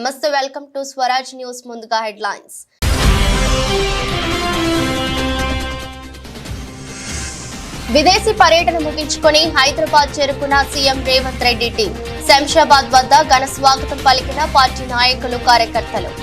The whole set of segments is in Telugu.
నమస్తే, వెల్కమ్ టు స్వరాజ్ న్యూస్. ముందుగా హెడ్లైన్స్. విదేశీ పర్యటన ముగించుకొని హైదరాబాద్ చేరుకున్న సీఎం రేవంత్ రెడ్డి టీం. శంషాబాద్ వద్ద ఘన స్వాగతం పలికిన పార్టీ నాయకులు, కార్యకర్తలు.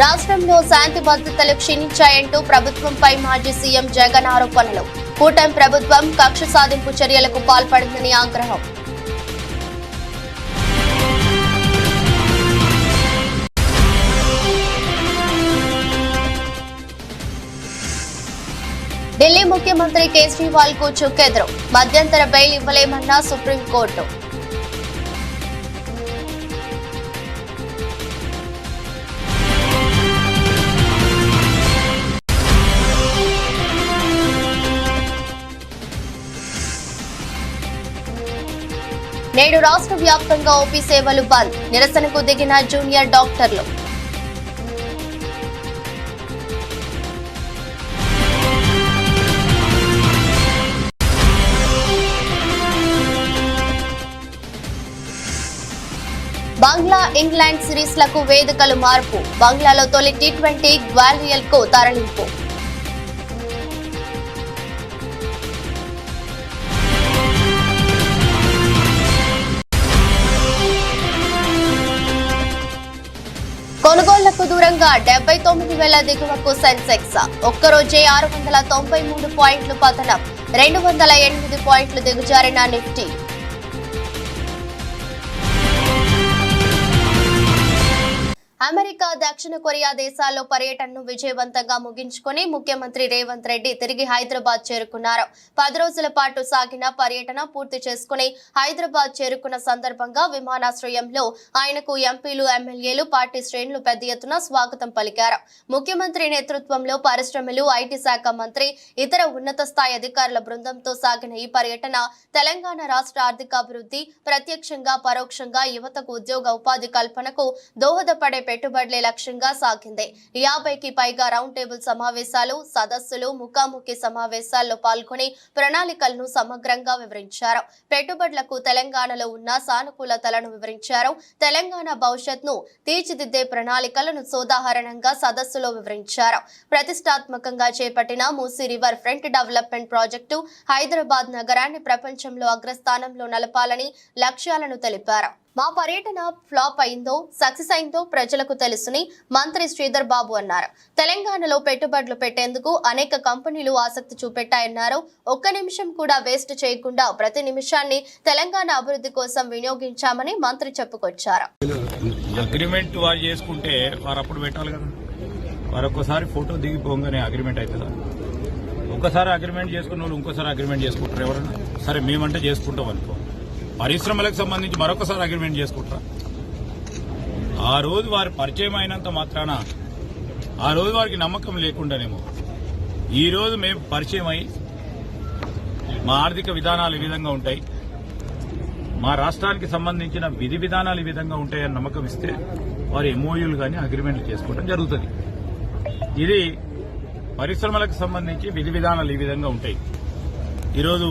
రాష్ట్రంలో శాంతి భద్రతలు క్షీణించాయంటూ ప్రభుత్వంపై మాజీ సీఎం జగన్ ఆరోపణలు. కూటమి ప్రభుత్వం కక్ష సాధింపు చర్యలకు పాల్పడిందని ఆగ్రహం. ఢిల్లీ ముఖ్యమంత్రి కేజ్రీవాల్ కు చుక్కెదురు. మధ్యంతర బెయిల్ ఇవ్వలేమన్న సుప్రీంకోర్టు. నేడు రాష్ట్ర వ్యాప్తంగా ఓపీ సేవలు బంద్. నిరసనకు దిగిన జూనియర్ డాక్టర్లు. బంగ్లా ఇంగ్లాండ్ సిరీస్లకు వేదికలు మార్పు. బంగ్లాలో తొలి టీ20 గ్వాలియర్ కు తరలింపు. కొనుగోళ్లకు దూరంగా 79,000 దిగువకు సెన్సెక్స్. ఒక్కరోజే 693 పాయింట్లు పతనం. 208 పాయింట్లు దిగజారిన నిఫ్టీ. అమెరికా, దక్షిణ కొరియా దేశాల్లో పర్యటనను విజయవంతంగా ముగించుకుని ముఖ్యమంత్రి రేవంత్ రెడ్డి తిరిగి హైదరాబాద్ చేరుకున్నారు. 10 రోజుల పాటు సాగిన పర్యటన పూర్తి చేసుకుని హైదరాబాద్ చేరుకున్న సందర్భంగా విమానాశ్రయంలో ఆయనకు ఎంపీలు, ఎమ్మెల్యేలు, పార్టీ శ్రేణులు పెద్ద ఎత్తున స్వాగతం పలికారు. ముఖ్యమంత్రి నేతృత్వంలో పరిశ్రమలు, ఐటీ శాఖ మంత్రి, ఇతర ఉన్నత స్థాయి అధికారుల బృందంతో సాగిన ఈ పర్యటన తెలంగాణ రాష్ట్ర ఆర్థికాభివృద్ధి, ప్రత్యక్షంగా పరోక్షంగా యువతకు ఉద్యోగ ఉపాధి కల్పనకు దోహదపడే పెట్టుబడులే లక్ష్యంగా సాగింది. 50కి పైగా రౌండ్ టేబుల్ సమావేశాలు, సదస్సులు, ముఖాముఖి సమావేశాల్లో పాల్గొని ప్రణాళికలను సమగ్రంగా వివరించారు. పెట్టుబడులకు తెలంగాణలో ఉన్న సానుకూలతలను వివరించారు. తెలంగాణ భవిష్యత్ను తీర్చిదిద్దే ప్రణాళికలను సోదాహరణంగా సదస్సులో వివరించారు. ప్రతిష్టాత్మకంగా చేపట్టిన Musi river front development project Hyderabad నగరాన్ని ప్రపంచంలో అగ్రస్థానంలో నలపాలని లక్ష్యాలను తెలిపారు. మా పర్యటన ఫ్లాప్ అయిందో సక్సెస్ అయిందో ప్రజలకు తెలుసుని మంత్రి శ్రీధర్ బాబు అన్నారు. తెలంగాణలో పెట్టుబడులు పెట్టేందుకు అనేక కంపెనీలు ఆసక్తి చూపెట్టాయన్నారు. ఒక్క నిమిషం కూడా వేస్ట్ చేయకుండా ప్రతి నిమిషాన్ని తెలంగాణ అభివృద్ధి కోసం వినియోగించామని మంత్రి చెప్పుకొచ్చారు. అగ్రిమెంట్ వారు చేసుకుంటే వారు అప్పుడు పెట్టాలి కదా, వారు ఒక్కసారి ఫోటో దిగిపోగానే అగ్రిమెంట్ అవుతుందా? ఒక్కసారి అగ్రిమెంట్ చేసుకున్న వాళ్ళు ఇంకోసారి అగ్రిమెంట్ చేసుకుంటారు ఎవరన్నా? సరే మేమంటే చేసుకుంటాం అనుకో, పరిశ్రమలకు సంబంధించి మరొకసారి అగ్రిమెంట్ చేసుకుంటారా? ఆ రోజు వారి పరిచయం అయినంత మాత్రాన ఆ రోజు వారికి నమ్మకం లేకుండానేమో ఈ రోజు మేము పరిచయం అయ్యి మా ఆర్థిక విధానాలు ఈ విధంగా ఉంటాయి, మా రాష్ట్రానికి సంబంధించిన విధి విధానాలు ఈ విధంగా ఉంటాయని నమ్మకం ఇస్తే వారు ఎంఓయూలు కానీ అగ్రిమెంట్లు చేసుకోవడం జరుగుతుంది. ఇది పరిశ్రమలకు సంబంధించి విధి విధానాలు ఈ విధంగా ఉంటాయి. ఈరోజు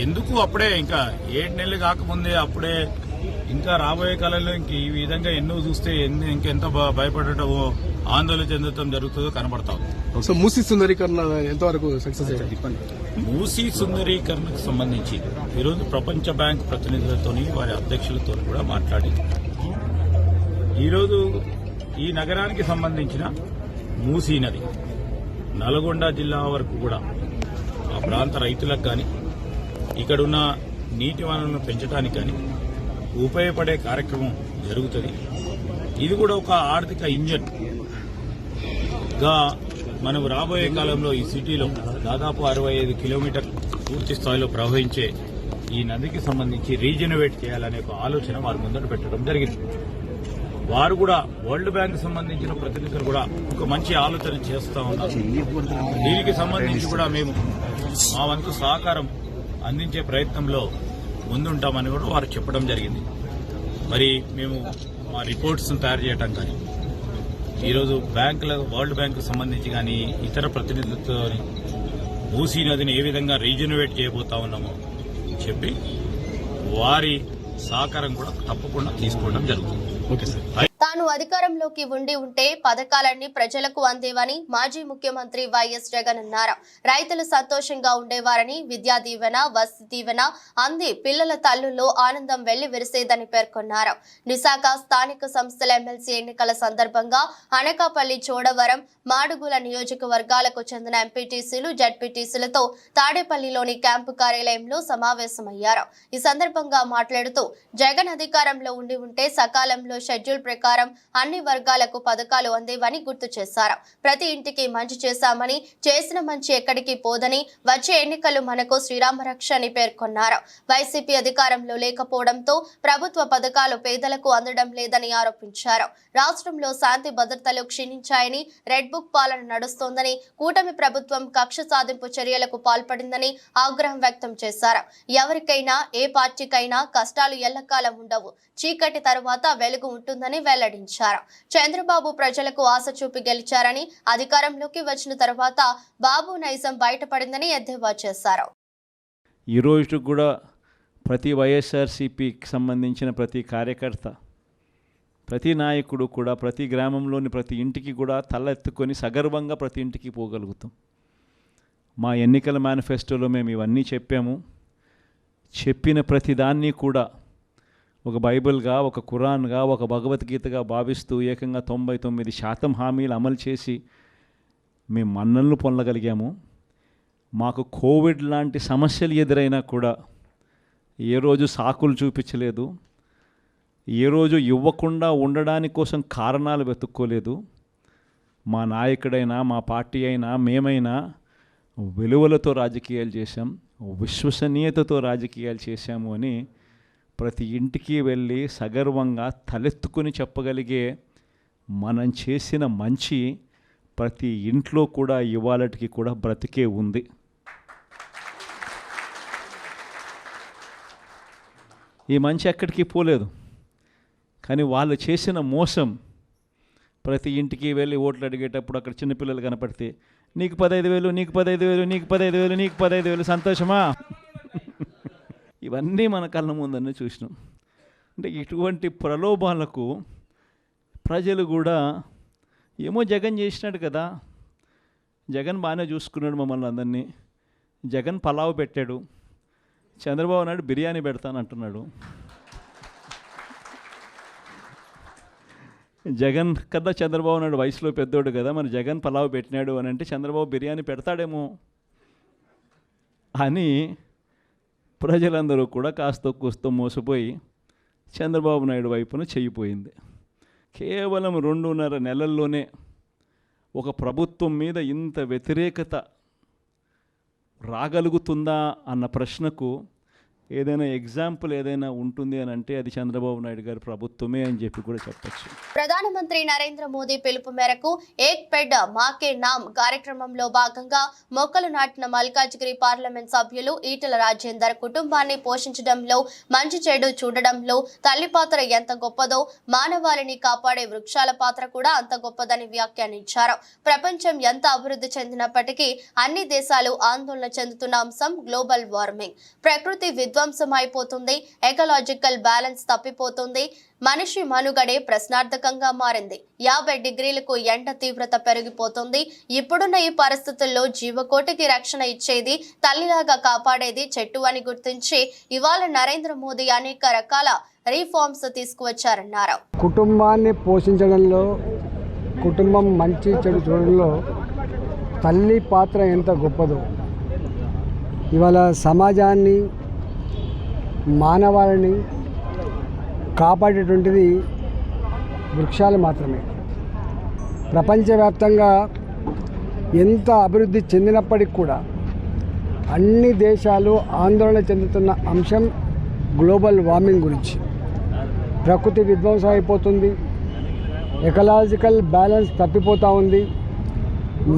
ఎందుకు అప్పుడే ఇంకా 7 నెలలు కాకముందే అప్పుడే ఇంకా రాబోయే కాలంలో ఇంక ఈ విధంగా ఎన్నో చూస్తే ఇంకెంత భయపడటం, ఆందోళన చెందడం జరుగుతుందో కనబడతా ఉంది. సో మూసీ సుందరీకరణ ఎంతవరకు సక్సెస్ అయింది? మూసీ సుందరీకరణకు సంబంధించి ఈరోజు ప్రపంచ బ్యాంక్ ప్రతినిధులతో, వారి అధ్యక్షులతో కూడా మాట్లాడి ఈరోజు ఈ నగరానికి సంబంధించిన మూసీ నది నల్గొండ జిల్లా వరకు కూడా ఆ ప్రాంత రైతులకు కానీ ఇక్కడున్న నీటి వనరులను పెంచడానికి కానీ ఉపయోగపడే కార్యక్రమం జరుగుతుంది. ఇది కూడా ఒక ఆర్థిక ఇంజన్ గా మనం రాబోయే కాలంలో ఈ సిటీలో దాదాపు 65 కిలోమీటర్ పూర్తి స్థాయిలో ప్రవహించే ఈ నదికి సంబంధించి రీజనరేట్ చేయాలనే ఒక ఆలోచన వారు ముందట పెట్టడం జరిగింది. వారు కూడా వరల్డ్ బ్యాంక్ సంబంధించిన ప్రతినిధులు కూడా ఒక మంచి ఆలోచన చేస్తా ఉన్నారు. దీనికి సంబంధించి కూడా మేము మా వంతు సహకారం అందించే ప్రయత్నంలో ముందుంటామని కూడా వారు చెప్పడం జరిగింది. మరి మేము మా రిపోర్ట్స్ తయారు చేయడం కానీ ఈరోజు బ్యాంకుల వరల్డ్ బ్యాంకు సంబంధించి కానీ ఇతర ప్రతినిధులతో మూసీ నదిని ఏ విధంగా రీజనరేట్ చేయబోతా ఉన్నామో చెప్పి వారి సహకారం కూడా తప్పకుండా తీసుకోవడం జరుగుతుంది. Okay sir. తాను అధికారంలోకి ఉంటే పథకాలన్నీ ప్రజలకు అందేవని మాజీ ముఖ్యమంత్రి వైఎస్ జగన్ అన్నారు. రైతులు సంతోషంగా ఉండేవారని, విద్యా దీవెన, వసతి దీవెన అంది పిల్లల తల్లుల్లో ఆనందం వెళ్లి విరిసేదని పేర్కొన్నారు. విశాఖ స్థానిక సంస్థల ఎమ్మెల్సీ ఎన్నికల సందర్భంగా అనకాపల్లి, చోడవరం, మాడుగుల నియోజకవర్గాలకు చెందిన ఎంపీటీసీలు, జడ్పీటీసీలతో తాడేపల్లిలోని క్యాంపు కార్యాలయంలో సమావేశమయ్యారు. ఈ సందర్భంగా మాట్లాడుతూ జగన్ అధికారంలో ఉంటే సకాలంలో షెడ్యూల్ ప్రకారం అన్ని వర్గాలకు పథకాలు అందేవని గుర్తు చేశారు. ప్రతి ఇంటికి మంచి చేశామని, చేసిన మంచి ఎక్కడికి పోదని, వచ్చే ఎన్నికలు మనకు శ్రీరామరక్ష అని పేర్కొన్నారు. వైసీపీ అధికారంలో లేకపోవడంతో ప్రభుత్వ పథకాలు పేదలకు అందడం లేదని ఆరోపించారు. రాష్ట్రంలో శాంతి భద్రతలు క్షీణించాయని, రెడ్ బుక్ పాలన నడుస్తోందని, కూటమి ప్రభుత్వం కక్ష సాధింపు చర్యలకు పాల్పడిందని ఆగ్రహం వ్యక్తం చేశారు. ఎవరికైనా, ఏ పార్టీకైనా కష్టాలు ఎల్లకాలం ఉండవు, చీకటి తరువాత వెలుగు ఉంటుందని వెల్లడించారు. చంద్రబాబు ప్రజలకు ఆశ చూపి గెలిచారని, అధికారంలోకి వచ్చిన తర్వాత బాబు నైజం బయటపడిందని ఎద్దేవా చేశారు. ఈ రోజు కూడా ప్రతి వైఎస్ఆర్సీపీకి సంబంధించిన ప్రతి కార్యకర్త, ప్రతి నాయకుడు కూడా ప్రతి గ్రామంలోని ప్రతి ఇంటికి కూడా తలెత్తుకొని సగర్వంగా ప్రతి ఇంటికి పోగలుగుతాం. మా ఎన్నికల మేనిఫెస్టోలో మేము ఇవన్నీ చెప్పాము. చెప్పిన ప్రతిదాన్ని కూడా ఒక బైబిల్గా, ఒక ఖురాన్గా, ఒక భగవద్గీతగా భావిస్తూ ఏకంగా 99% హామీలు అమలు చేసి మేము మన్నలను పొందగలిగాము. మాకు కోవిడ్ లాంటి సమస్యలు ఎదురైనా కూడా ఏ రోజు సాకులు చూపించలేదు, ఏ రోజు ఇవ్వకుండా ఉండడానికి కోసం కారణాలు వెతుక్కోలేదు. మా నాయకుడైనా, మా పార్టీ అయినా, మేమైనా విలువలతో రాజకీయాలు చేశాం, విశ్వసనీయతతో రాజకీయాలు చేశాము అని ప్రతి ఇంటికి వెళ్ళి సగర్వంగా తలెత్తుకుని చెప్పగలిగే మనం చేసిన మంచి ప్రతి ఇంట్లో కూడా ఇవాళటికి కూడా బ్రతికే ఉంది. ఈ మంచి ఎక్కడికి పోలేదు. కానీ వాళ్ళు చేసిన మోసం, ప్రతి ఇంటికి వెళ్ళి ఓట్లు అడిగేటప్పుడు అక్కడ చిన్నపిల్లలు కనపడితే నీకు 15,000, నీకు 15,000, నీకు 15,000, నీకు 15,000, సంతోషమా? ఇవన్నీ మన కళ్ళ ముందన్నీ చూసినాం. అంటే ఇటువంటి ప్రలోభాలకు ప్రజలు కూడా ఏమో జగన్ చేసినాడు కదా, జగన్ బాగానే చూసుకున్నాడు మమ్మల్ని అందరినీ, జగన్ పలావ్ పెట్టాడు, చంద్రబాబు నాయుడు బిర్యానీ పెడతానంటున్నాడు, జగన్ కన్నా చంద్రబాబు నాయుడు వయసులో పెద్దోడు కదా, మరి జగన్ పలావ్ పెట్టినాడు అని అంటే చంద్రబాబు బిర్యానీ పెడతాడేమో అని ప్రజలందరూ కూడా కాస్త కూస్తో మోసపోయి చంద్రబాబు నాయుడు వైపున చెయ్యిపోయింది. కేవలం 2.5 నెలల్లోనే ఒక ప్రభుత్వం మీద ఇంత వ్యతిరేకత రాగలుగుతుందా అన్న ప్రశ్నకు ఏదైనా ఎగ్జాంపుల్ ఏదైనా ఉంటుంది అని అంటే అది చంద్రబాబు నాయుడు గారి ప్రభుత్వమే అని చెప్పి కూడా చెప్పచ్చు. ప్రధానమంత్రి నరేంద్ర మోదీ పిలుపు మేరకు ఏక్ పెడ్ మాకే నామ్ కార్యక్రమంలో భాగంగా మొక్కలు నాటిన మల్కాజ్గిరి పార్లమెంట్ సభ్యులు ఈటెల రాజేందర్ కుటుంబాన్ని పోషించడంలో, మంచి చెడు చూడడంలో తల్లి పాత్ర ఎంత గొప్పదో మానవాళిని కాపాడే వృక్షాల పాత్ర కూడా అంత గొప్పదని వ్యాఖ్యానించారు. ప్రపంచం ఎంత అభివృద్ధి చెందినప్పటికీ అన్ని దేశాలు ఆందోళన చెందుతున్న అంశం గ్లోబల్ వార్మింగ్. ప్రకృతి విధ్వంసం అయిపోతుంది, ఎకలాజికల్ బ్యాలెన్స్ తప్పిపోతుంది, మనిషి మనుగడే ప్రశ్నార్థకంగా మారింది. 50 డిగ్రీలకు ఎండ తీవ్రత పెరిగిపోతుంది. ఇప్పుడున్న ఈ పరిస్థితుల్లో జీవకోటికి రక్షణ ఇచ్చేది, తల్లిలాగా కాపాడేది చెట్టు అని గుర్తించి ఇవాళ నరేంద్ర మోదీ అనేక రకాల రిఫార్మ్స్ తీసుకువచ్చారన్నారు. కుటుంబాన్ని పోషించడంలో, కుటుంబం మంచి చెడు చూడడంలో తల్లి పాత్ర ఎంత గొప్పదో ఇవాళ సమాజాన్ని, మానవాళిని కాపాడేటువంటిది వృక్షాలు మాత్రమే. ప్రపంచవ్యాప్తంగా ఎంత అభివృద్ధి చెందినప్పటికి కూడా అన్ని దేశాలు ఆందోళన చెందుతున్న అంశం గ్లోబల్ వార్మింగ్ గురించి. ప్రకృతి విధ్వంసం అయిపోతుంది, ఎకలాజికల్ బ్యాలెన్స్ తప్పిపోతూ ఉంది,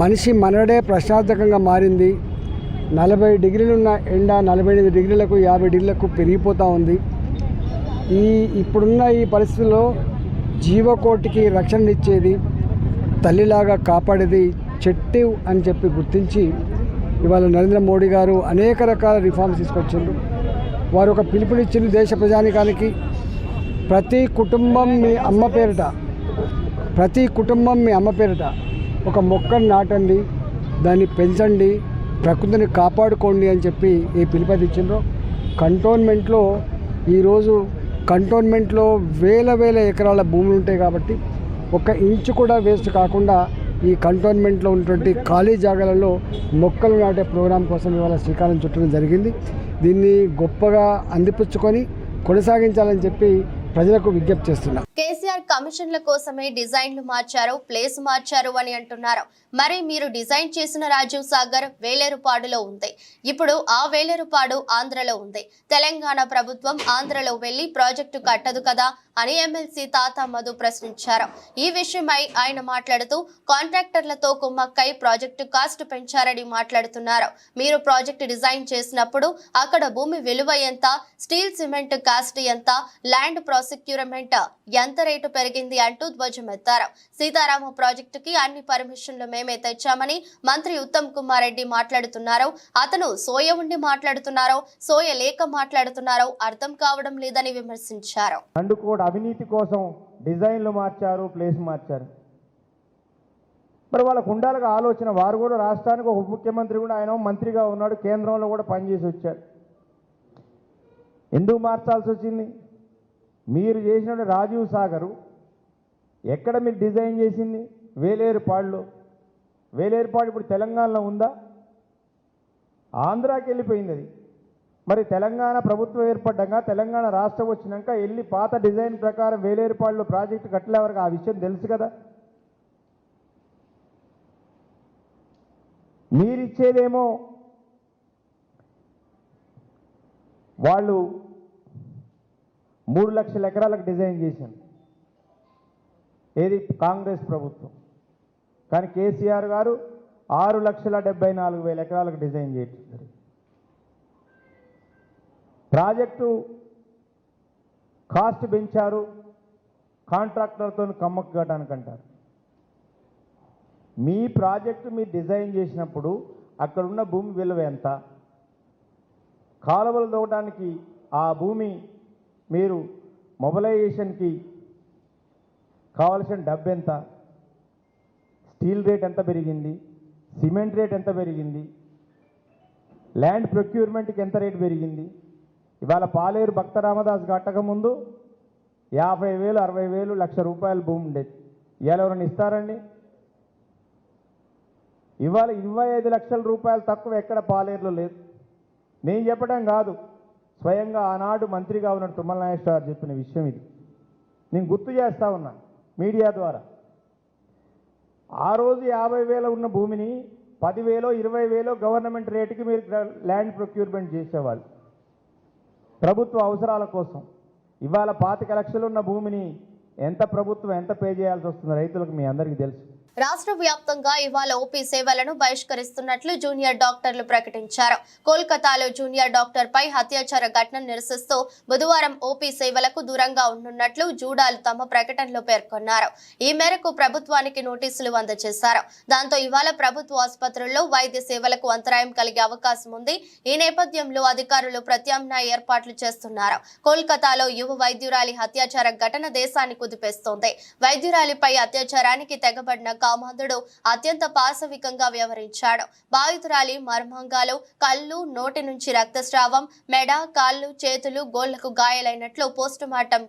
మనిషి మనడే ప్రశ్నార్థకంగా మారింది. 40 డిగ్రీలున్న ఎండ 48 డిగ్రీలకు 50 డిగ్రీలకు పెరిగిపోతూ ఉంది. ఇప్పుడున్న ఈ పరిస్థితుల్లో జీవకోటికి రక్షణ ఇచ్చేది, తల్లిలాగా కాపాడేది చెట్టు అని చెప్పి గుర్తించి ఇవాళ నరేంద్ర మోడీ గారు అనేక రకాల రిఫార్మ్స్ తీసుకొచ్చిండ్రు. వారు ఒక పిలుపునిచ్చింది దేశ ప్రజానికానికి, ప్రతి కుటుంబం మీ అమ్మ పేరిట ఒక మొక్కను నాటండి, దాన్ని పెంచండి, ప్రకృతిని కాపాడుకోండి అని చెప్పి ఈ పిలుపది ఇచ్చిండ్రు. కంటోన్మెంట్లో వేల ఎకరాల భూములు ఉంటాయి కాబట్టి ఒక ఇంచు కూడా వేస్ట్ కాకుండా ఈ కంటోన్మెంట్లో ఉన్నటువంటి ఖాళీ జాగాలలో మొక్కలు నాటే ప్రోగ్రాం కోసం ఇవాళ శ్రీకారం చుట్టడం జరిగింది. దీన్ని గొప్పగా అందిపుచ్చుకొని కొనసాగించాలని చెప్పి ప్రజలకు విజ్ఞప్తి చేస్తున్నారు. కేసీఆర్ కమిషన్ల కోసమే డిజైన్లు మార్చారు, ప్లేస్ మార్చారు అని అంటున్నారు. మరి మీరు డిజైన్ చేసిన రాజీవ్ సాగర్ వేలేరుపాడులో ఉంది. ఇప్పుడు ఆ వేలేరుపాడు ఆంధ్రలో ఉంది. తెలంగాణ ప్రభుత్వం ఆంధ్రలో వెళ్లి ప్రాజెక్టు కట్టదు కదా అని ఎమ్మెల్సీ తాత మధు ప్రశ్నించారు. ఈ విషయమై ఆయన మాట్లాడుతూ కాంట్రాక్టర్లతో కుమ్మక్కై ప్రాజెక్టు కాస్ట్ పెంచారని మాట్లాడుతున్నారు. మీరు ప్రాజెక్టు డిజైన్ చేసినప్పుడు అక్కడ భూమి విలువ ఎంత, స్టీల్ సిమెంట్ కాస్ట్ ఎంత, ల్యాండ్ ప్రాసిక్యూర్మెంట్ ఎంత రేటు పెరిగింది అంటూ ధ్వజమెత్తారు. సీతారామ ప్రాజెక్టుకి అన్ని పర్మిషన్లు మేమే తెచ్చామని మంత్రి ఉత్తమ్ కుమార్ రెడ్డి మాట్లాడుతున్నారు. అతను సోయ ఉండి మాట్లాడుతున్నారో సోయ లేక మాట్లాడుతున్నారో అర్థం కావడం లేదని విమర్శించారు. అవినీతి కోసం డిజైన్లు మార్చారు, ప్లేస్ మార్చారు. మరి వాళ్ళకు ఉండాలిగా ఆలోచన. వారు కూడా రాష్ట్రానికి ఒక ఉప ముఖ్యమంత్రి కూడా, ఆయన మంత్రిగా ఉన్నాడు, కేంద్రంలో కూడా పనిచేసి వచ్చాడు. ఎందుకు మార్చాల్సి వచ్చింది? మీరు చేసిన రాజీవ్ సాగరు ఎక్కడ మీరు డిజైన్ చేసింది? వేలేరుపాడులో. వేలేరుపాడు ఇప్పుడు తెలంగాణలో ఉందా? ఆంధ్రాకి వెళ్ళిపోయింది అది. మరి తెలంగాణ ప్రభుత్వం ఏర్పడ్డాక, తెలంగాణ రాష్ట్రం వచ్చినాక వెళ్ళి పాత డిజైన్ ప్రకారం వేలేరుపాడులో ప్రాజెక్టు కట్టలే వరకు ఆ విషయం తెలుసు కదా. మీరిచ్చేదేమో వాళ్ళు 3 లక్షల ఎకరాలకు డిజైన్ చేశారు, ఏది కాంగ్రెస్ ప్రభుత్వం. కానీ కేసీఆర్ గారు 6,74,000 ఎకరాలకు డిజైన్ చేయించారు. ప్రాజెక్టు కాస్ట్ పెంచారు, కాంట్రాక్టర్తో కమ్మక్కు కట్టడానికి అంటారు. మీ ప్రాజెక్టు మీరు డిజైన్ చేసినప్పుడు అక్కడున్న భూమి విలువ ఎంత? కాలువలు తవ్వడానికి ఆ భూమి మీరు మొబిలైజేషన్కి కావలసిన డబ్బు ఎంత? స్టీల్ రేట్ ఎంత పెరిగింది? సిమెంట్ రేట్ ఎంత పెరిగింది? ల్యాండ్ ప్రొక్యూర్మెంట్కి ఎంత రేటు పెరిగింది? ఇవాళ పాలేరు భక్త రామదాస్ కట్టకముందు 50,000, 60,000, ₹1,00,000 భూమి ఉండేది. ఇవాళ ఎవరైనా ఇస్తారండి? ఇవాళ 25 లక్షల రూపాయలు తక్కువ ఎక్కడ పాలేరులో లేదు. నేను చెప్పడం కాదు, స్వయంగా ఆనాడు మంత్రిగా ఉన్న తుమ్మల నాగేశ్వరరావు చెప్పిన విషయం ఇది. నేను గుర్తు చేస్తా ఉన్నా మీడియా ద్వారా. ఆ రోజు 50,000 ఉన్న భూమిని 10,000, 20,000 గవర్నమెంట్ రేటుకి మీరు ల్యాండ్ ప్రొక్యూర్మెంట్ చేసేవాళ్ళు ప్రభుత్వ అవసరాల కోసం. ఇవాళ 25 లక్షలు ఉన్న భూమిని ప్రభుత్వం ఎంత పే చేయాల్సి వస్తుందో రైతులకు మీ అందరికీ తెలుసు. రాష్ట్ర వ్యాప్తంగా ఇవాళ ఓపీ సేవలను బహిష్కరిస్తున్నట్లు జూనియర్ డాక్టర్లు ప్రకటించారు. కోల్కతాలో జూనియర్ డాక్టర్ పై అత్యాచార ఘటనను నిరసిస్తూ బుధవారం ఓపీ సేవలకు దూరంగా ఉండనున్నట్లు జూడాలు తమ ప్రకటనలో పేర్కొన్నారు. ఈ మేరకు ప్రభుత్వానికి నోటీసులు అందజేశారు. దాంతో ఇవాళ ప్రభుత్వ ఆసుపత్రుల్లో వైద్య సేవలకు అంతరాయం కలిగే అవకాశం ఉంది. ఈ నేపథ్యంలో అధికారులు ప్రత్యామ్నాయ ఏర్పాట్లు చేస్తున్నారు. కోల్కతాలో యువ వైద్యురాలి అత్యాచార ఘటన దేశాన్ని కుదిపేస్తోంది. వైద్యురాలిపై అత్యాచారానికి తెగబడిన కామాంధుడు అత్యంత పాశవికంగా వ్యవహరించాడు. బాధితురాలి మర్మాంగాలు, కళ్ళు, నోటి నుంచి రక్తస్రావం, మెడ, కాళ్ళు, చేతులు, గోళ్లకు గాయాలైనట్లు పోస్టుమార్టం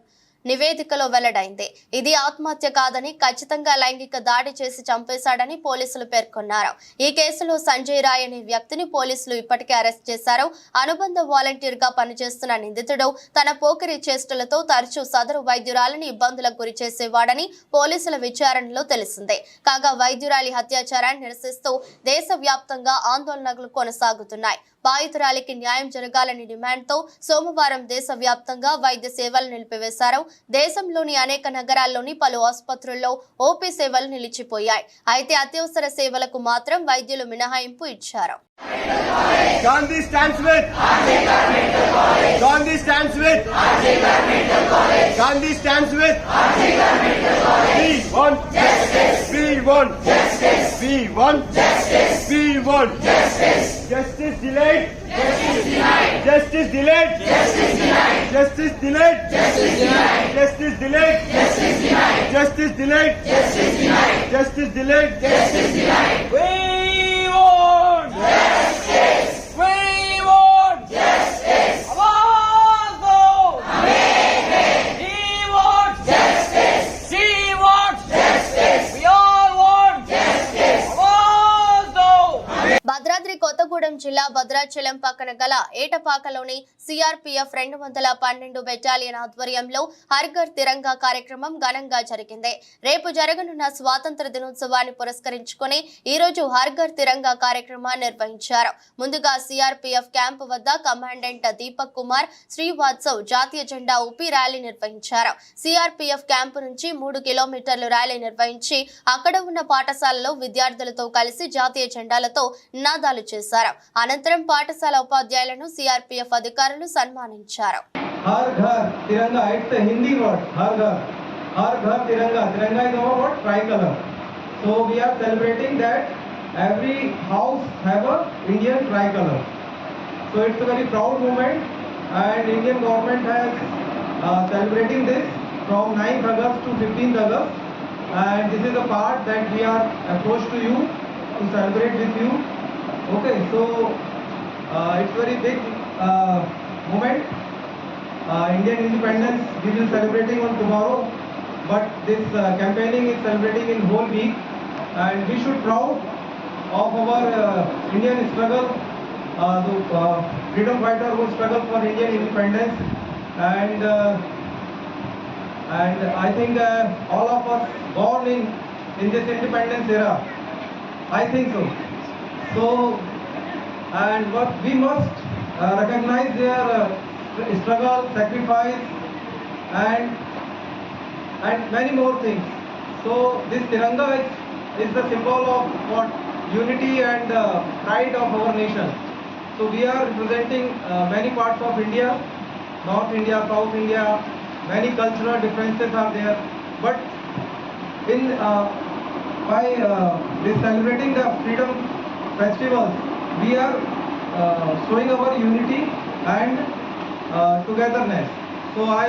నివేదికలో వెల్లడైంది. ఇది ఆత్మహత్య కాదని, ఖచ్చితంగా లైంగిక దాడి చేసి చంపేశాడని పోలీసులు పేర్కొన్నారు. ఈ కేసులో సంజయ్ రాయ్ అనే వ్యక్తిని పోలీసులు ఇప్పటికే అరెస్ట్ చేశారు. అనుబంధ వాలంటీర్ గా పనిచేస్తున్న నిందితుడు తన పోకిరి చేష్టలతో తరచూ సదరు వైద్యురాలని ఇబ్బందులకు గురి చేసేవాడని పోలీసుల విచారణలో తెలిసిందే. కాగా వైద్యురాలి అత్యాచారాన్ని నిరసిస్తూ దేశవ్యాప్తంగా ఆందోళనలు కొనసాగుతున్నాయి. బాధితురాలికి న్యాయం జరగాలని డిమాండ్తో సోమవారం దేశవ్యాప్తంగా వైద్య సేవలు నిలిపివేశారు. దేశంలోని అనేక నగరాల్లోని పలు ఆసుపత్రుల్లో ఓపీ సేవలు నిలిచిపోయాయి. అయితే అత్యవసర సేవలకు మాత్రం వైద్యులు మినహాయింపు ఇచ్చారు. Gandhi stands with Gandhi stands with Gandhi stands with We want justice. We want justice. We want justice. We want justice. Justice delayed. Justice denied. Justice delayed. Justice denied. Justice delayed. Justice denied. Justice delayed. Justice denied. Justice delayed. Justice denied. Justice delayed. Justice denied. We want justice. We want justice. Awaaz do. He wants justice. She wants justice. We all want justice. Awaaz do. Bhadradri Kothagudem జిల్లా భద్రాచలం పక్కన గల ఏటపాకలోని సిఆర్పీఎఫ్ 212 బెటాలియన్ ఆధ్వర్యంలో హర్ ఘర్ తిరంగా కార్యక్రమం ఘనంగా జరిగింది. రేపు జరగనున్న స్వాతంత్ర దినోత్సవాన్ని పురస్కరించుకుని ఈ రోజు హర్ ఘర్ తిరంగా కార్యక్రమాన్ని నిర్వహించారు. ముందుగా సిఆర్పీఎఫ్ క్యాంపు వద్ద కమాండెంట్ దీపక్ కుమార్ శ్రీవాత్సవ్ జాతీయ జెండా ఊపి ర్యాలీ నిర్వహించారు. సిఆర్పీఎఫ్ క్యాంపు నుంచి 3 కిలోమీటర్లు ర్యాలీ నిర్వహించి అక్కడ ఉన్న పాఠశాలలో విద్యార్థులతో కలిసి జాతీయ జెండాలతో నినాదాలు చేశారు. అనంతరం పాఠశాల ఉపాధ్యాయులను సిఆర్పీఎఫ్ అధికారులు సన్మానించారు. हर घर तिरंगा, it's a Hindi word, हर घर तिरंगा. Tiranga is our what? Tricolor. So we are celebrating that every house have a Indian tricolor. So it's a very proud moment, and Indian government has celebrating this from 9th August to 15th August, and this is a part that we are approached to you to celebrate with you. Okay, so it's very big moment. Indian independence we will celebrating on tomorrow, but this campaigning is celebrating in whole week, and we should proud of our Indian struggle, the freedom fighter who struggled for Indian independence, and I think all of us born in this independence era, I think so. So, and what we must recognize their struggle, sacrifice, and many more things. So this Tiranga is the symbol of what? Unity and pride of our nation. So we are representing many parts of India, North India, South India. Many cultural differences are there, but in by this celebrating the freedom festival, we are showing our unity and togetherness. So I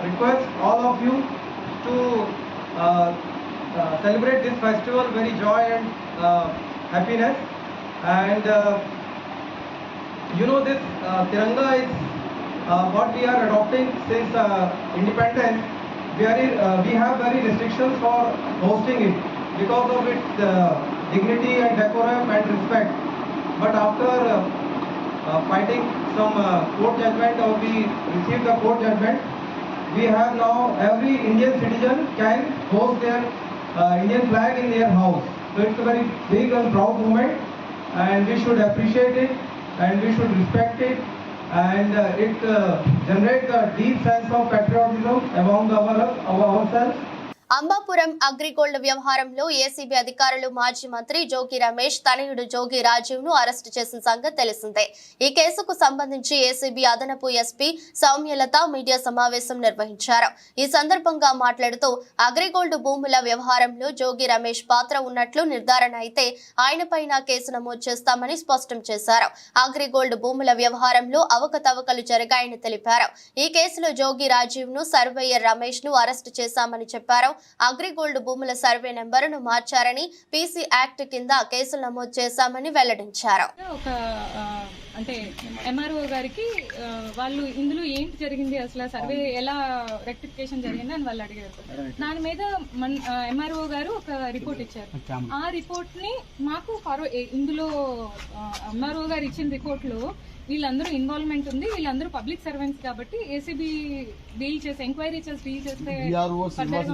request all of you to celebrate this festival very joy and happiness. And you know, this Tiranga is what we are adopting since independence. We have very restrictions for hosting it because of its dignity and decorum and respect. But after fighting some court judgment, or we received the court judgment, we have now every Indian citizen can host their Indian flag in their house. So it's a very big and proud moment, and we should appreciate it, and we should respect it, and it generates a deep sense of patriotism among ourselves. Ambapuram AgriGold వ్యవహారంలో ఏసీబీ అధికారులు మాజీ మంత్రి జోగి రమేష్ తనయుడు జోగి రాజీవ్ ను అరెస్టు చేసిన సంగతి తెలిసిందే. ఈ కేసుకు సంబంధించి ఏసీబీ అదనపు ఎస్పీ సౌమ్యలత మీడియా సమావేశం నిర్వహించారు. ఈ సందర్భంగా మాట్లాడుతూ అగ్రిగోల్డ్ భూముల వ్యవహారంలో జోగి రమేష్ పాత్ర ఉన్నట్లు నిర్ధారణ అయితే ఆయనపైన కేసు నమోదు చేస్తామని స్పష్టం చేశారు. అగ్రిగోల్డ్ భూముల వ్యవహారంలో అవకతవకలు జరిగాయని తెలిపారు. ఈ కేసులో జోగి రాజీవ్ ను సర్వేయర్ రమేష్ ను అరెస్టు చేశామని చెప్పారు. అగ్రిగోల్డ్ భూముల సర్వే నెంబరును మార్చారని, పీసీ యాక్ట్ కింద కేసులు నమోదు చేశామని వెల్లడించారు. అంటే ఎంఆర్ఓ గారికి వాళ్ళు ఇందులో ఏంటి జరిగింది, అసలు సర్వే ఎలా రెక్టిఫికేషన్ జరిగింది అని వాళ్ళు అడిగారు. దాని మీద ఎంఆర్ఓ గారు ఒక రిపోర్ట్ ఇచ్చారు. ఆ రిపోర్ట్ ని మాకు ఇందులో ఎంఆర్ఓ గారు ఇచ్చిన రిపోర్ట్ లో వీళ్ళందరూ ఇన్వాల్వ్మెంట్ ఉంది, వీళ్ళందరూ పబ్లిక్ సర్వెంట్స్ కాబట్టి ఏసీబీ డీల్ చేసి ఎంక్వైరీ చేసి డీల్ చేస్తే సబ్మిట్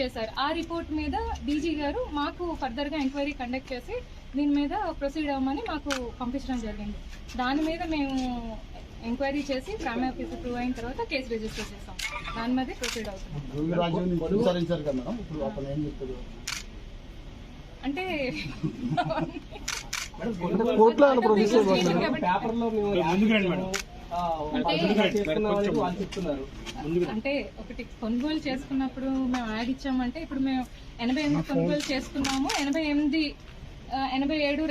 చేశారు. ఆ రిపోర్ట్ మీద డీజీ గారు మాకు ఫర్దర్ గా ఎంక్వైరీ కండక్ట్ చేసి దీని మీద ప్రొసీడ్ అవ్వమని మాకు పంపించడం జరిగింది. దాని మీద మేము ఎంక్వైరీ చేసి ప్రైమ్ ఆఫీసర్ ప్రూవ్ అయిన తర్వాత కేసు రిజిస్టర్ చేసాం. దాని మీద ప్రొసీడ్ అవుతున్నాం. అంటే అంటే ఒకటి కొనుగోలు చేసుకున్నప్పుడు మేము యాడ్ ఇచ్చామంటే ఇప్పుడు మేము 88 కొనుగోలు చేసుకున్నాము. 87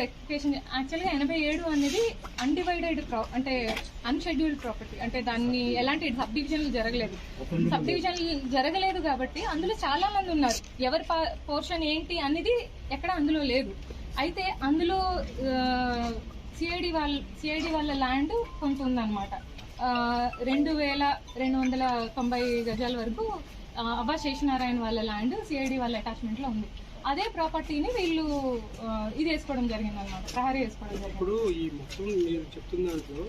రెక్టిఫికేషన్. యాక్చువల్గా 87 అనేది అన్డివైడెడ్ అంటే అన్షెడ్యూల్డ్ ప్రాపర్టీ, అంటే దాన్ని ఎలాంటి సబ్ డివిజన్లు జరగలేదు కాబట్టి అందులో చాలా మంది ఉన్నారు. ఎవరి పోర్షన్ ఏంటి అనేది ఎక్కడ అందులో లేదు. అయితే అందులో సిఐడి వాళ్ళ ల్యాండ్ కొంత ఉందన్నమాట. 2290 గజాల వరకు అబ్బా శేషనారాయణ వాళ్ళ ల్యాండ్ సిఐడి వాళ్ళ అటాచ్మెంట్ లో ఉంది. అదే ప్రాపర్టీని వీళ్ళు ఇది వేసుకోవడం జరిగింది అనమాట, ప్రహరీ వేసుకోవడం జరిగింది. ఇప్పుడు ఈ మొత్తం మీరు చెప్తున్న దాంట్లో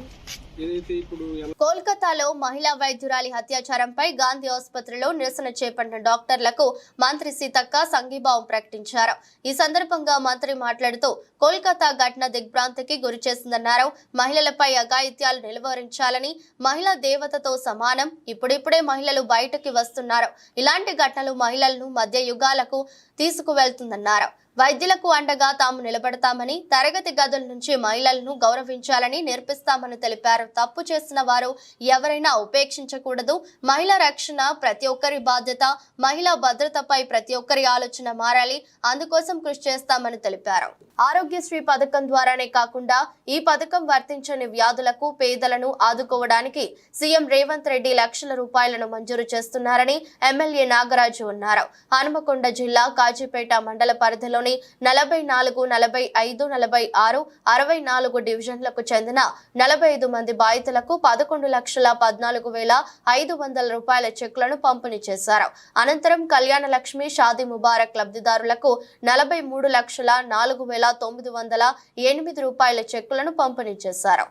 ఏదైతే ఇప్పుడు కోల్కతాలో మహిళా వైద్యురాలి అత్యాచారంపై గాంధీ ఆసుపత్రిలో నిరసన చేపట్టిన డాక్టర్లకు మంత్రి సీతక్క సంఘీభావం ప్రకటించారు. ఈ సందర్భంగా మంత్రి మాట్లాడుతూ కోల్కతా ఘటన దిగ్భ్రాంతికి గురి చేసిందన్నారు. మహిళలపై అఘాయిత్యాలు నిలువరించాలని, మహిళా దేవతతో సమానం, ఇప్పుడిప్పుడే మహిళలు బయటకి వస్తున్నారు. ఇలాంటి ఘటనలు మహిళలను మధ్య యుగాలకు తీసుకువెళ్తుందన్నారు. వైద్యులకు అండగా తాము నిలబడతామని, తరగతి గదుల నుంచి మహిళలను గౌరవించాలని నేర్పిస్తామని తెలిపారు. తప్పు చేసిన వారు ఎవరైనా ఉపేక్షించకూడదు. మహిళా రక్షణ ప్రతి ఒక్కరి బాధ్యత. మహిళా భద్రతపై ప్రతి ఒక్కరి ఆలోచన మారాలి. అందుకోసం కృషి చేస్తామని తెలిపారు. ఆరోగ్యశ్రీ పథకం ద్వారానే కాకుండా ఈ పథకం వర్తించని వ్యాధులకు పేదలను ఆదుకోవడానికి సీఎం రేవంత్ రెడ్డి లక్షల రూపాయలను మంజూరు చేస్తున్నారని ఎమ్మెల్యే నాగరాజు అన్నారు. హనుమకొండ జిల్లా కాజీపేట మండల పరిధిలోని 44, 45, 46, 64 డివిజన్లకు చెందిన 45 మంది బాధితులకు 11,14,500 రూపాయల చెక్కులను పంపిణీ చేశారు. అనంతరం కళ్యాణ లక్ష్మి షాదీ ముబారక్ లబ్ధిదారులకు 43,04,908 రూపాయల చెక్కులను పంపిణీ చేశారు.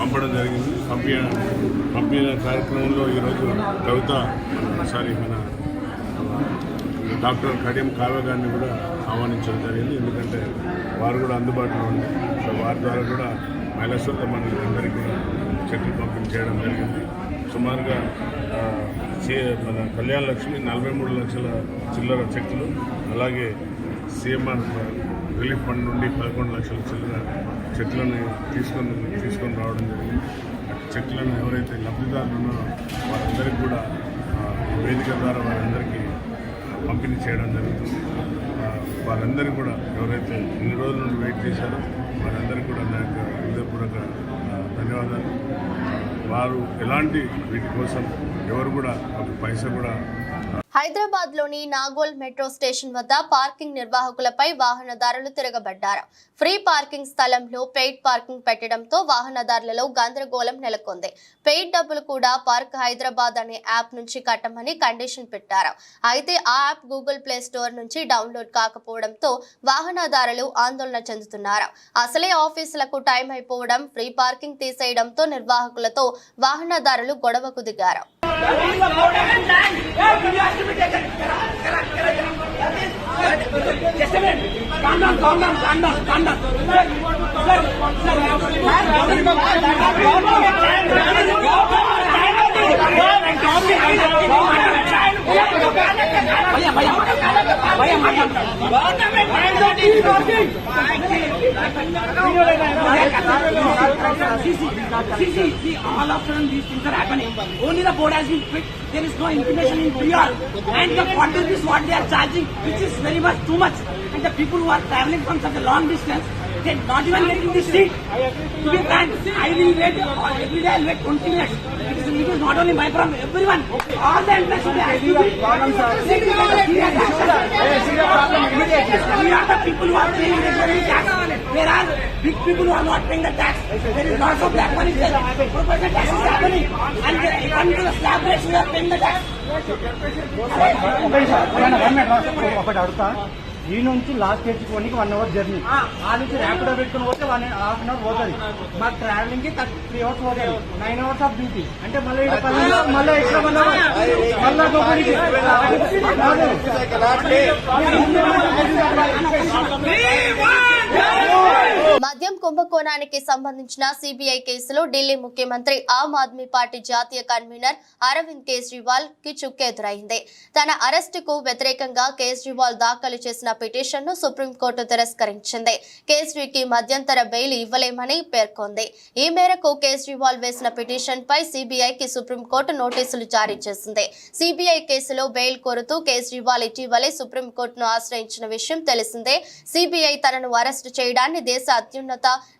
పంపడం జరిగింది. పంపిన కార్యక్రమంలో ఈరోజు మన డాక్టర్ కడియం కావ్య గారిని కూడా ఆహ్వానించడం జరిగింది. ఎందుకంటే వారు కూడా అందుబాటులో ఉంది. సో వారి ద్వారా కూడా మహిళా సొంత అందరికీ కూడా చెక్కులు పంపిణీ చేయడం జరిగింది. సుమారుగా మన కళ్యాణ లక్ష్మి 43 లక్షల చిల్లర చెక్కులు, అలాగే సిఎంఆర్ రిలీఫ్ ఫండ్ నుండి 11 లక్షల చిల్లర చెక్కులను తీసుకొని రావడం జరిగింది. చెక్కులను ఎవరైతే లబ్ధిదారులు ఉన్నారో వారందరికీ కూడా వేదిక ద్వారా వారందరికీ పంపిణీ చేయడం జరుగుతుంది. వారందరికీ కూడా ఎవరైతే ఇన్ని రోజుల నుండి వెయిట్ చేశారో వారందరికీ కూడా నా యొక్క హృదయపూర్వక ధన్యవాదాలు. వారు ఎలాంటి వీటి కోసం ఎవరు కూడా ఒక పైసా కూడా. హైదరాబాద్ లోని నాగోల్ మెట్రో స్టేషన్ వద్ద పార్కింగ్ నిర్వాహకులపై వాహనదారులు తిరగబడ్డారు. ఫ్రీ పార్కింగ్ స్థలంలో పెయిడ్ పార్కింగ్ పెట్టడంతో వాహనదారులలో గందరగోళం నెలకొంది. పెయిడ్ డబ్బులు కూడా పార్క్ హైదరాబాద్ అనే యాప్ నుంచి కట్టమని కండిషన్ పెట్టారు. అయితే ఆ యాప్ గూగుల్ ప్లే స్టోర్ నుంచి డౌన్లోడ్ కాకపోవడంతో వాహనదారులు ఆందోళన చెందుతున్నారు. అసలే ఆఫీసులకు టైం అయిపోవడం, ఫ్రీ పార్కింగ్ తీసేయడంతో నిర్వాహకులతో వాహనదారులు గొడవకు దిగారు. All of a sudden these things are happening. Only the board has been fixed. There is no information in prior. And the quantity is what they are charging, which is very much too much. And the people who are traveling from such a long distance, they not even getting this seat. To be frank, I will wait every day. I'll wait 20 minutes. It is not only my problem, everyone. All the employees should be asked to be. We are the people who are paying regularly tax. There are big people who are not paying the tax. There is lots of black money there. Corporate tax is happening. And according to the slab rates, we are paying the tax. ఒకటి అడుగుతా, ఈ నుంచి లాస్ట్ తెచ్చుకోనికి 1 అవర్ జర్నీ, ఆ నుంచి ర్యాపిడో పెట్టుకుని పోతే 1.5 అవర్ పోతుంది. మాకు ట్రావెలింగ్ కి 3 అవర్స్ పోతుంది. 9 అవర్స్ ఆఫ్ డ్యూటీ అంటే మళ్ళీ ఎక్స్ట్రా మధ్య మద్యం కుంభకోణానికి సంబంధించిన సిబిఐ కేసులో ఢిల్లీ ముఖ్యమంత్రి ఆమ్ ఆద్మీ పార్టీ జాతీయ కన్వీనర్ అరవింద్ కేజ్రీవాల్ కి చుక్కెదురైంది. తన అరెస్టుకు వ్యతిరేకంగా కేజ్రీవాల్ దాఖలు చేసిన పిటిషన్ ను సుప్రీంకోర్టు తిరస్కరించింది. కేజ్రీకి మధ్యంతర బెయిల్ ఇవ్వలేమని పేర్కొంది. ఈ మేరకు కేజ్రీవాల్ వేసిన పిటిషన్ పై సిబిఐకి సుప్రీంకోర్టు నోటీసులు జారీ చేసింది. సిబిఐ కేసులో బెయిల్ కోరుతూ కేజ్రీవాల్ ఇటీవలే సుప్రీంకోర్టును ఆశ్రయించిన విషయం తెలిసిందే. సిబిఐ తనను అరెస్టు చేయడాన్ని దేశ అత్యున్నత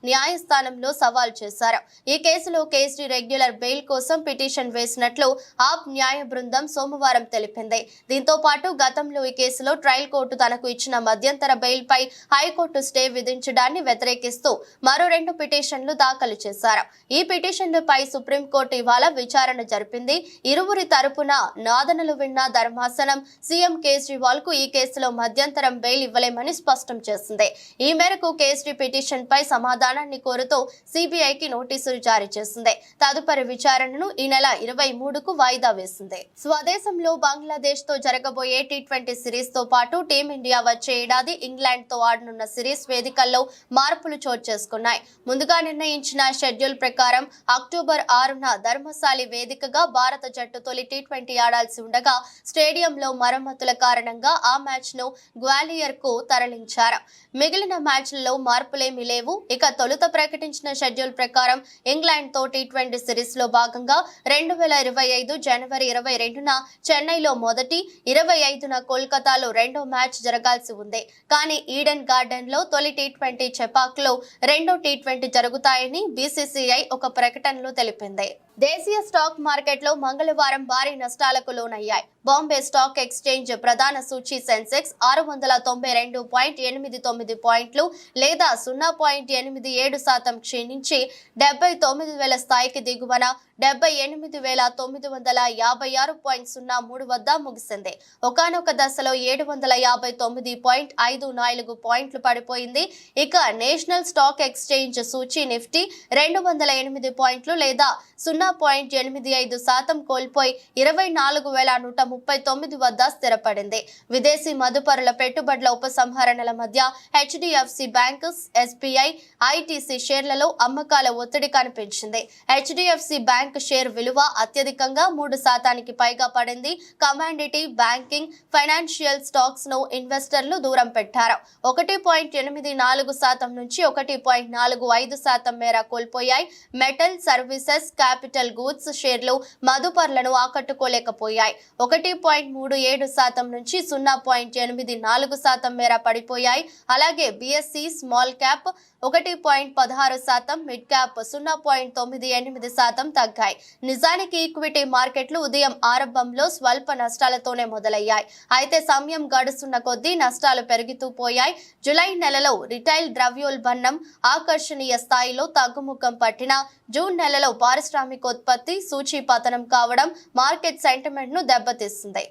న్యాయస్థానంలో సవాల్ చేశారు. ఈ కేసులో కేజ్రీ రెగ్యులర్ బెయిల్ కోసం పిటిషన్ వేసినట్లు ఆప్ న్యాయ బృందం సోమవారం తెలిపింది. దీంతో పాటు గతంలో ఈ కేసులో ట్రయల్ కోర్టు తనకు ఇచ్చిన మధ్యంతర బెయిల్ పై హైకోర్టు స్టే విధించడాన్ని వ్యతిరేకిస్తూ మరో 2 పిటిషన్లు దాఖలు చేశారు. ఈ పిటిషన్లపై సుప్రీంకోర్టు ఇవాళ విచారణ జరిపింది. ఇరువురి తరపున వాదనలు విన్న ధర్మాసనం సీఎం కేజ్రీవాల్ కు ఈ కేసులో మధ్యంతరం బెయిల్ ఇవ్వలేమని స్పష్టం చేసింది. ఈ మేరకు కేజ్రీ పిటిషన్ పై సమాధానాన్ని కోరుతూ సిబిఐకి నోటీసులు జారీ చేసింది. తదుపరి విచారణను ఈ నెల 23కు వాయిదా వేసింది. స్వదేశంలో బంగ్లాదేశ్ తో జరగబోయే T20 సిరీస్ తో పాటు టీమిండియా వచ్చే ఏడాది ఇంగ్లాండ్ తో ఆడనున్న సిరీస్ వేదికల్లో మార్పులు చోటు చేసుకున్నాయి. ముందుగా నిర్ణయించిన షెడ్యూల్ ప్రకారం అక్టోబర్ 6న ధర్మశాలి వేదికగా భారత జట్టు తొలి T20 ఆడాల్సి ఉండగా స్టేడియంలో మరమ్మతుల కారణంగా ఆ మ్యాచ్ ను గ్వాలియర్ కు తరలించారు. మిగిలిన మ్యాచ్లలో మార్పులేమీ లేవు. ఇక తొలుత ప్రకటించిన షెడ్యూల్ ప్రకారం ఇంగ్లాండ్ తో T20 సిరీస్ లో భాగంగా 2025 జనవరి 22న చెన్నైలో మొదటి, 25న కోల్కతాలో రెండో మ్యాచ్ జరగాల్సి ఉంది. కానీ ఈడెన్ గార్డెన్ లో తొలి T20 చెపాక్ లో రెండో T20 జరుగుతాయని బీసీసీఐ ఒక ప్రకటనలో తెలిపింది. దేశీయ స్టాక్ మార్కెట్లో మంగళవారం భారీ నష్టాలకు లోనయ్యాయి. బాంబే స్టాక్ ఎక్స్చేంజ్ ప్రధాన సూచీ సెన్సెక్స్ 612.89 పాయింట్లు లేదా 0.87% క్షీణించి 79,000 స్థాయికి దిగువన 78,956.03 వద్ద ముగిసింది. ఒకానొక దశలో 759.54 పాయింట్లు పడిపోయింది. ఇక నేషనల్ స్టాక్ ఎక్స్చేంజ్ సూచీ నిఫ్టీ 208 పాయింట్లు లేదా 0.85% కోల్పోయి 24,139 వద్ద స్థిరపడింది. విదేశీ మదుపరుల పెట్టుబడుల ఉపసంహరణల మధ్య హెచ్డిఎఫ్సి బ్యాంక్, ఎస్బీఐ, ఐటీసీ షేర్లలో అమ్మకాల ఒత్తిడి కనిపించింది. హెచ్డిఎఫ్సి బ్యాంక్ షేర్ విలువ అత్యధికంగా 3% పైగా పడింది. కమాండిటీ, బ్యాంకింగ్, ఫైనాన్షియల్ స్టాక్స్ ను ఇన్వెస్టర్లు దూరం పెట్టారు. 1.84% నుంచి 1.45% మేర కోల్పోయాయి. మెటల్, సర్వీసెస్, క్యాపిటల్ గూడ్స్ షేర్లు మదుపర్లను ఆకట్టుకోలేకపోయాయి. 1.37% నుంచి 0.84% మేర పడిపోయాయి. అలాగే BSc small cap 1.16%, mid cap 0.98% తగ్గాయి. నిజానికి ఈక్విటీ మార్కెట్లు ఉదయం ఆరంభంలో స్వల్ప నష్టాలతోనే మొదలయ్యాయి. అయితే సమయం గడుస్తున్న కొద్దీ నష్టాలు పెరుగుతూ పోయాయి. జూలై నెలలో రిటైల్ ద్రవ్యోల్బణం ఆకర్షణీయ స్థాయిలో తగ్గుముఖం పట్టిన జూన్ నెలలో పారిశ్రామికోత్పత్తి సూచీ పతనం కావడం మార్కెట్ సెంటిమెంట్ ను దెబ్బతీస్తుంది.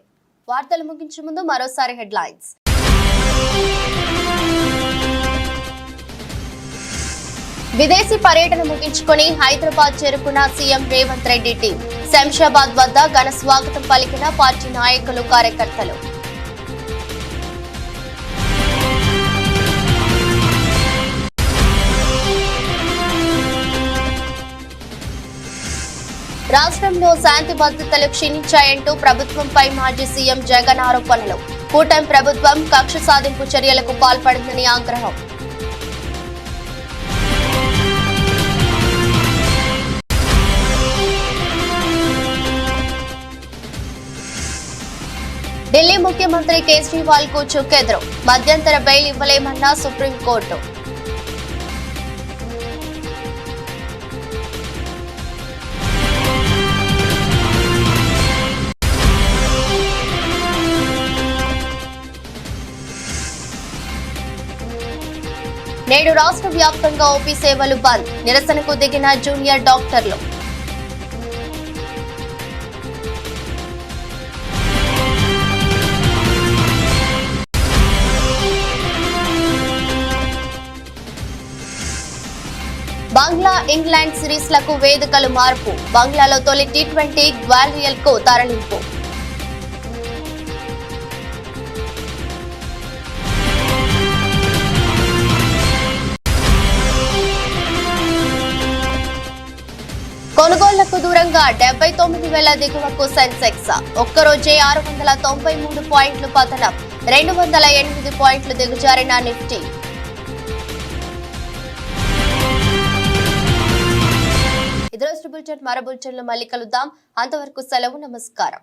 వార్తలు ముగించే ముందు మరోసారి హెడ్లైన్స్. విదేశీ పర్యటన ముగించుకొని హైదరాబాద్ చేరుకున్న సీఎం రేవంత్ రెడ్డి టీం. శంషాబాద్ వద్ద ఘన స్వాగతం పలికిన పార్టీ నాయకులు, కార్యకర్తలు. రాష్ట్రంలో శాంతి భద్రతలు క్షీణించాయంటూ ప్రభుత్వంపై మాజీ సీఎం జగన్ ఆరోపణలు. కూటమి ప్రభుత్వం కక్ష సాధింపు చర్యలకు పాల్పడిందని ఆగ్రహం. ఢిల్లీ ముఖ్యమంత్రి కేజ్రీవాల్ కు చుక్కెదురు. మధ్యంతర బెయిల్ ఇవ్వలేమన్న సుప్రీంకోర్టు. నేడు రాష్ట్ర వ్యాప్తంగా ఓపీ సేవలు బంద్. నిరసనకు దిగిన జూనియర్ డాక్టర్లు. బంగ్లా, ఇంగ్లాండ్ సిరీస్లకు వేదికలు మార్పు. బంగ్లాలో తొలి T20 గ్వాలియర్ కు తరలింపు. కొనుగోళ్లకు దూరంగా 79,000 దిగువకు సెన్సెక్స్. ఒక్కరోజే 693 పాయింట్లు పతనం, 208 పాయింట్లు దిగజారిన నిఫ్టీ. ఇదే బులెటిన్ మరో బులెటిన్లో మళ్ళీ కలుద్దాం. అంతవరకు సెలవు, నమస్కారం.